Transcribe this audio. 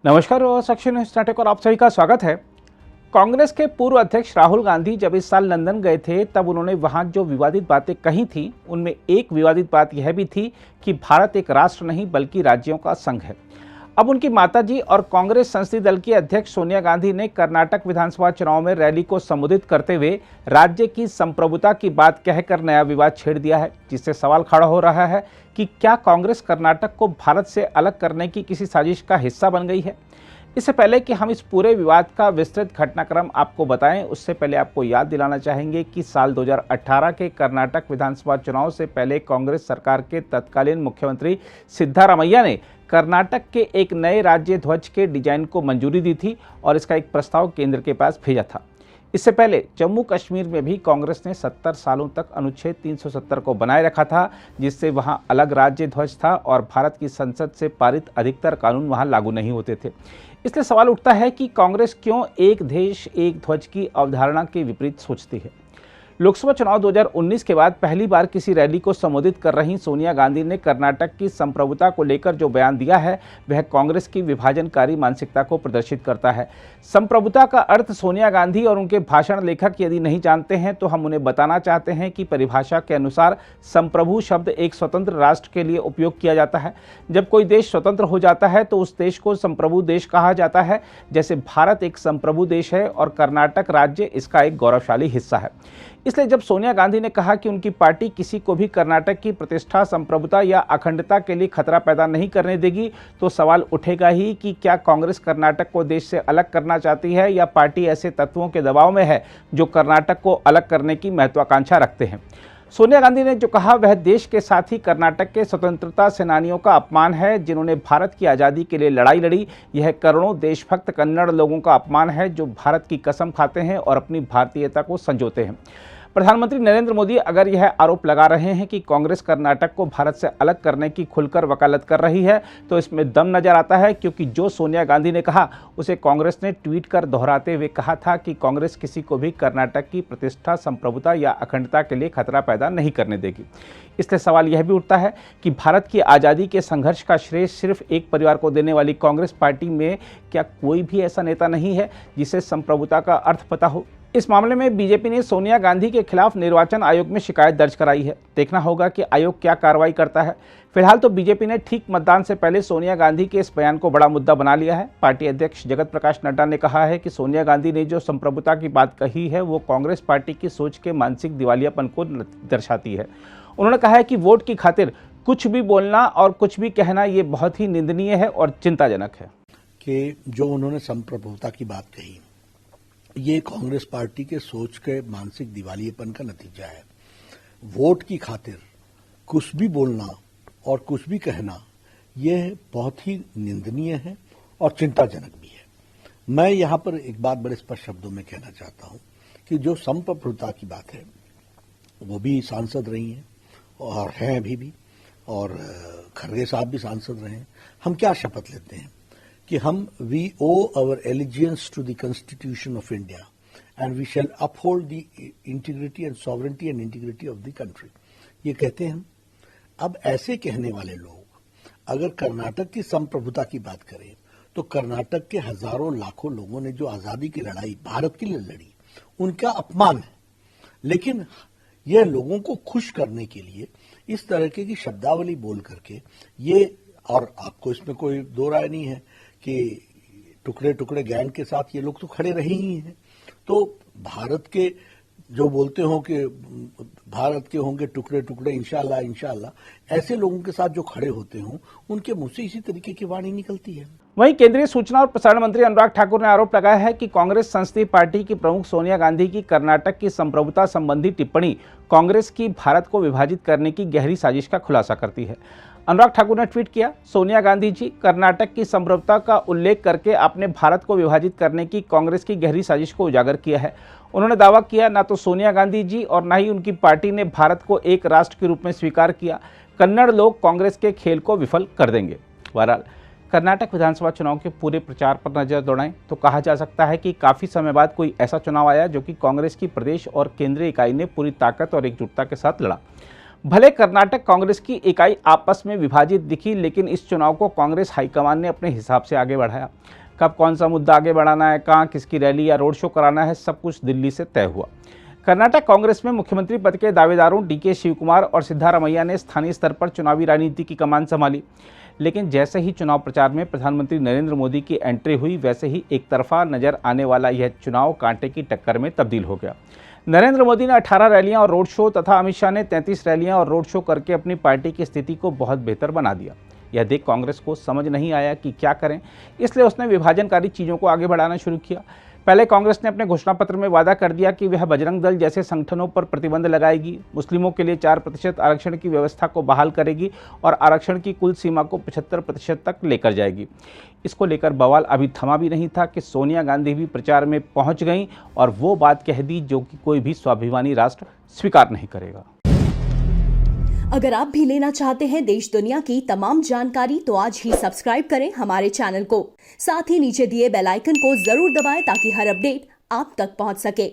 नमस्कार और section news नाटक और आप सभी का स्वागत है। कांग्रेस के पूर्व अध्यक्ष राहुल गांधी जब इस साल लंदन गए थे तब उन्होंने वहां जो विवादित बातें कही थी उनमें एक विवादित बात यह भी थी कि भारत एक राष्ट्र नहीं बल्कि राज्यों का संघ है। अब उनकी माताजी और कांग्रेस संसदीय दल की अध्यक्ष सोनिया गांधी ने कर्नाटक विधानसभा चुनाव में रैली को संबोधित करते हुए राज्य की संप्रभुता की बात कहकर नया विवाद छेड़ दिया है, जिससे सवाल खड़ा हो रहा है कि क्या कांग्रेस कर्नाटक को भारत से अलग करने की किसी साजिश का हिस्सा बन गई है। इससे पहले कि हम इस पूरे विवाद का विस्तृत घटनाक्रम आपको बताएं, उससे पहले आपको याद दिलाना चाहेंगे कि साल 2018 के कर्नाटक विधानसभा चुनाव से पहले कांग्रेस सरकार के तत्कालीन मुख्यमंत्री सिद्धारमैया ने कर्नाटक के एक नए राज्य ध्वज के डिजाइन को मंजूरी दी थी और इसका एक प्रस्ताव केंद्र के पास भेजा था। इससे पहले जम्मू कश्मीर में भी कांग्रेस ने 70 सालों तक अनुच्छेद 370 को बनाए रखा था, जिससे वहां अलग राज्य ध्वज था और भारत की संसद से पारित अधिकतर कानून वहां लागू नहीं होते थे। इसलिए सवाल उठता है कि कांग्रेस क्यों एक देश एक ध्वज की अवधारणा के विपरीत सोचती है। लोकसभा चुनाव 2019 के बाद पहली बार किसी रैली को संबोधित कर रही सोनिया गांधी ने कर्नाटक की संप्रभुता को लेकर जो बयान दिया है वह कांग्रेस की विभाजनकारी मानसिकता को प्रदर्शित करता है। संप्रभुता का अर्थ सोनिया गांधी और उनके भाषण लेखक यदि नहीं जानते हैं तो हम उन्हें बताना चाहते हैं कि परिभाषा के अनुसार संप्रभु शब्द एक स्वतंत्र राष्ट्र के लिए उपयोग किया जाता है। जब कोई देश स्वतंत्र हो जाता है तो उस देश को संप्रभु देश कहा जाता है। जैसे भारत एक संप्रभु देश है और कर्नाटक राज्य इसका एक गौरवशाली हिस्सा है। इसलिए जब सोनिया गांधी ने कहा कि उनकी पार्टी किसी को भी कर्नाटक की प्रतिष्ठा, संप्रभुता या अखंडता के लिए खतरा पैदा नहीं करने देगी, तो सवाल उठेगा ही कि क्या कांग्रेस कर्नाटक को देश से अलग करना चाहती है या पार्टी ऐसे तत्वों के दबाव में है जो कर्नाटक को अलग करने की महत्वाकांक्षा रखते हैं। सोनिया गांधी ने जो कहा वह देश के साथ ही कर्नाटक के स्वतंत्रता सेनानियों का अपमान है जिन्होंने भारत की आज़ादी के लिए लड़ाई लड़ी। यह करोड़ों देशभक्त कन्नड़ लोगों का अपमान है जो भारत की कसम खाते हैं और अपनी भारतीयता को संजोते हैं। प्रधानमंत्री नरेंद्र मोदी अगर यह आरोप लगा रहे हैं कि कांग्रेस कर्नाटक को भारत से अलग करने की खुलकर वकालत कर रही है तो इसमें दम नजर आता है, क्योंकि जो सोनिया गांधी ने कहा उसे कांग्रेस ने ट्वीट कर दोहराते हुए कहा था कि कांग्रेस किसी को भी कर्नाटक की प्रतिष्ठा, संप्रभुता या अखंडता के लिए खतरा पैदा नहीं करने देगी। इसलिए सवाल यह भी उठता है कि भारत की आज़ादी के संघर्ष का श्रेय सिर्फ एक परिवार को देने वाली कांग्रेस पार्टी में क्या कोई भी ऐसा नेता नहीं है जिसे संप्रभुता का अर्थ पता हो। इस मामले में बीजेपी ने सोनिया गांधी के खिलाफ निर्वाचन आयोग में शिकायत दर्ज कराई है। देखना होगा कि आयोग क्या कार्रवाई करता है। फिलहाल तो बीजेपी ने ठीक मतदान से पहले सोनिया गांधी के इस बयान को बड़ा मुद्दा बना लिया है। पार्टी अध्यक्ष जगत प्रकाश नड्डा ने कहा है कि सोनिया गांधी ने जो संप्रभुता की बात कही है वो कांग्रेस पार्टी की सोच के मानसिक दिवालियापन को दर्शाती है। उन्होंने कहा है कि वोट की खातिर कुछ भी बोलना और कुछ भी कहना ये बहुत ही निंदनीय है और चिंताजनक है। कि जो उन्होंने संप्रभुता की बात कही ये कांग्रेस पार्टी के सोच के मानसिक दिवालियेपन का नतीजा है। वोट की खातिर कुछ भी बोलना और कुछ भी कहना यह बहुत ही निंदनीय है और चिंताजनक भी है। मैं यहां पर एक बात बड़े स्पष्ट शब्दों में कहना चाहता हूं कि जो संप्रभुता की बात है वो भी सांसद रही हैं और हैं अभी भी, और खरगे साहब भी सांसद रहे हैं। हम क्या शपथ लेते हैं कि हम we owe our allegiance to the constitution of India and we shall uphold the integrity and sovereignty and integrity of the country, ये कहते हैं हम। अब ऐसे कहने वाले लोग अगर कर्नाटक की संप्रभुता की बात करें तो कर्नाटक के हजारों लाखों लोगों ने जो आजादी की लड़ाई भारत के लिए लड़ी उनका अपमान है। लेकिन यह लोगों को खुश करने के लिए इस तरह की शब्दावली बोल करके ये, और आपको इसमें कोई दो राय नहीं है कि टुकड़े टुकड़े गैंग के साथ ये लोग तो खड़े रहे ही हैं। तो भारत के जो बोलते हो कि भारत के होंगे टुकड़े टुकड़े इंशाल्लाह इंशाल्लाह, ऐसे लोगों के साथ जो खड़े होते हों उनके मुंह से इसी तरीके की वाणी निकलती है। वहीं केंद्रीय सूचना और प्रसारण मंत्री अनुराग ठाकुर ने आरोप लगाया है कि कांग्रेस संसदीय पार्टी की प्रमुख सोनिया गांधी की कर्नाटक की संप्रभुता संबंधी टिप्पणी कांग्रेस की भारत को विभाजित करने की गहरी साजिश का खुलासा करती है। अनुराग ठाकुर ने ट्वीट किया, सोनिया गांधी जी, कर्नाटक की संप्रभुता का उल्लेख करके आपने भारत को विभाजित करने की कांग्रेस की गहरी साजिश को उजागर किया है। उन्होंने दावा किया ना तो सोनिया गांधी जी और ना ही उनकी पार्टी ने भारत को एक राष्ट्र के रूप में स्वीकार किया। कन्नड़ लोग कांग्रेस के खेल को विफल कर देंगे। बहरहाल कर्नाटक विधानसभा चुनाव के पूरे प्रचार पर नजर दौड़ाएं तो कहा जा सकता है कि काफ़ी समय बाद कोई ऐसा चुनाव आया जो कि कांग्रेस की प्रदेश और केंद्रीय इकाई ने पूरी ताकत और एकजुटता के साथ लड़ा। भले कर्नाटक कांग्रेस की इकाई आपस में विभाजित दिखी, लेकिन इस चुनाव को कांग्रेस हाईकमान ने अपने हिसाब से आगे बढ़ाया। कब कौन सा मुद्दा आगे बढ़ाना है, कहां किसकी रैली या रोड शो कराना है, सब कुछ दिल्ली से तय हुआ। कर्नाटक कांग्रेस में मुख्यमंत्री पद के दावेदारों डीके शिवकुमार और सिद्धारमैया ने स्थानीय स्तर पर चुनावी राजनीति की कमान संभाली, लेकिन जैसे ही चुनाव प्रचार में प्रधानमंत्री नरेंद्र मोदी की एंट्री हुई, वैसे ही एक तरफा नजर आने वाला यह चुनाव कांटे की टक्कर में तब्दील हो गया। नरेंद्र मोदी ने 18 रैलियां और रोड शो तथा अमित शाह ने 33 रैलियां और रोड शो करके अपनी पार्टी की स्थिति को बहुत बेहतर बना दिया। यह देख कांग्रेस को समझ नहीं आया कि क्या करें, इसलिए उसने विभाजनकारी चीज़ों को आगे बढ़ाना शुरू किया। पहले कांग्रेस ने अपने घोषणा पत्र में वादा कर दिया कि वह बजरंग दल जैसे संगठनों पर प्रतिबंध लगाएगी, मुस्लिमों के लिए 4% आरक्षण की व्यवस्था को बहाल करेगी और आरक्षण की कुल सीमा को 75% तक लेकर जाएगी। इसको लेकर बवाल अभी थमा भी नहीं था कि सोनिया गांधी भी प्रचार में पहुंच गईं और वो बात कह दी जो कि कोई भी स्वाभिमानी राष्ट्र स्वीकार नहीं करेगा। अगर आप भी लेना चाहते हैं देश दुनिया की तमाम जानकारी तो आज ही सब्सक्राइब करें हमारे चैनल को। साथ ही नीचे दिए बेल आइकन को जरूर दबाएं ताकि हर अपडेट आप तक पहुंच सके।